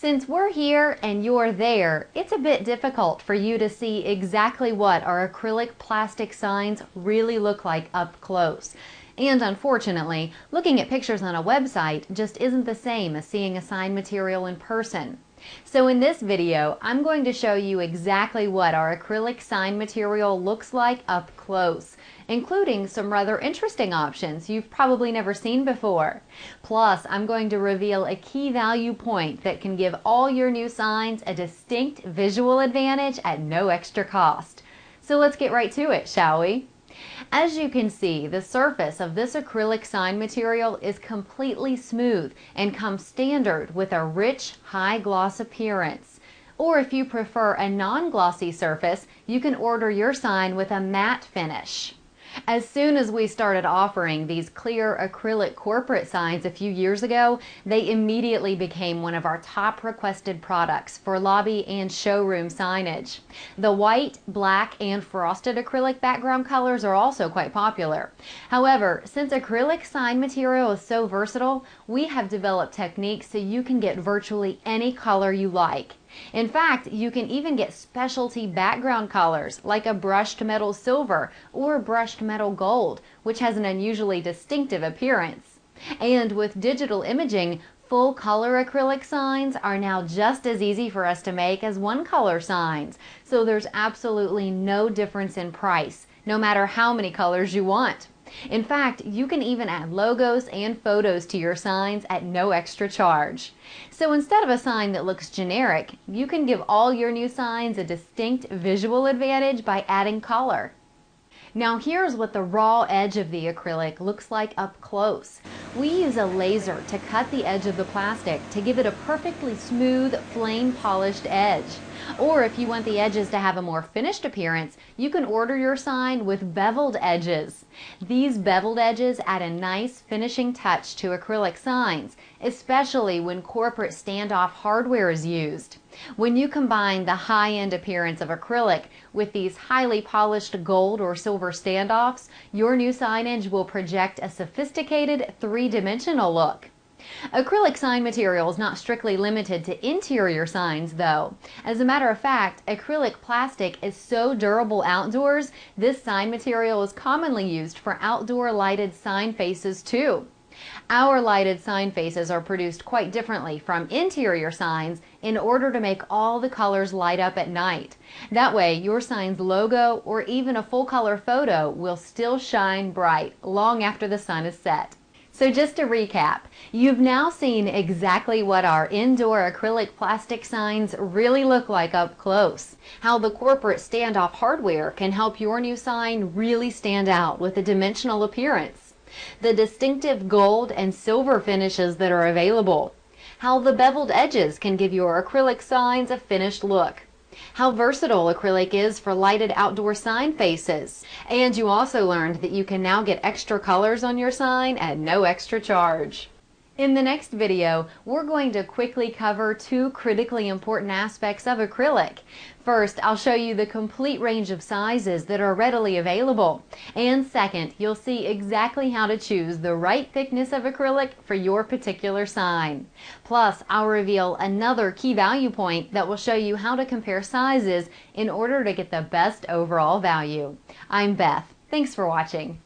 Since we're here and you're there, it's a bit difficult for you to see exactly what our acrylic plastic signs really look like up close. And unfortunately, looking at pictures on a website just isn't the same as seeing a sign material in person. So in this video, I'm going to show you exactly what our acrylic sign material looks like up close, including some rather interesting options you've probably never seen before. Plus, I'm going to reveal a key value point that can give all your new signs a distinct visual advantage at no extra cost. So let's get right to it, shall we? As you can see, the surface of this acrylic sign material is completely smooth and comes standard with a rich, high gloss appearance. Or if you prefer a non-glossy surface, you can order your sign with a matte finish. As soon as we started offering these clear acrylic corporate signs a few years ago, they immediately became one of our top requested products for lobby and showroom signage. The white, black, and frosted acrylic background colors are also quite popular. However, since acrylic sign material is so versatile, we have developed techniques so you can get virtually any color you like. In fact, you can even get specialty background colors like a brushed metal silver or brushed metal gold, which has an unusually distinctive appearance. And with digital imaging, full color acrylic signs are now just as easy for us to make as one color signs, so there's absolutely no difference in price, no matter how many colors you want. In fact, you can even add logos and photos to your signs at no extra charge. So instead of a sign that looks generic, you can give all your new signs a distinct visual advantage by adding color. Now here's what the raw edge of the acrylic looks like up close. We use a laser to cut the edge of the plastic to give it a perfectly smooth, flame-polished edge. Or if you want the edges to have a more finished appearance, you can order your sign with beveled edges. These beveled edges add a nice finishing touch to acrylic signs, especially when corporate standoff hardware is used. When you combine the high-end appearance of acrylic with these highly polished gold or silver standoffs, your new signage will project a sophisticated three-dimensional look. Acrylic sign material is not strictly limited to interior signs, though. As a matter of fact, acrylic plastic is so durable outdoors, this sign material is commonly used for outdoor lighted sign faces too. Our lighted sign faces are produced quite differently from interior signs in order to make all the colors light up at night. That way, your sign's logo or even a full color photo will still shine bright long after the sun is set. So just to recap, you've now seen exactly what our indoor acrylic plastic signs really look like up close, how the corporate standoff hardware can help your new sign really stand out with a dimensional appearance, the distinctive gold and silver finishes that are available, how the beveled edges can give your acrylic signs a finished look, how versatile acrylic is for lighted outdoor sign faces, and you also learned that you can now get extra colors on your sign at no extra charge. In the next video, we're going to quickly cover two critically important aspects of acrylic. First, I'll show you the complete range of sizes that are readily available. And second, you'll see exactly how to choose the right thickness of acrylic for your particular sign. Plus, I'll reveal another key value point that will show you how to compare sizes in order to get the best overall value. I'm Beth. Thanks for watching.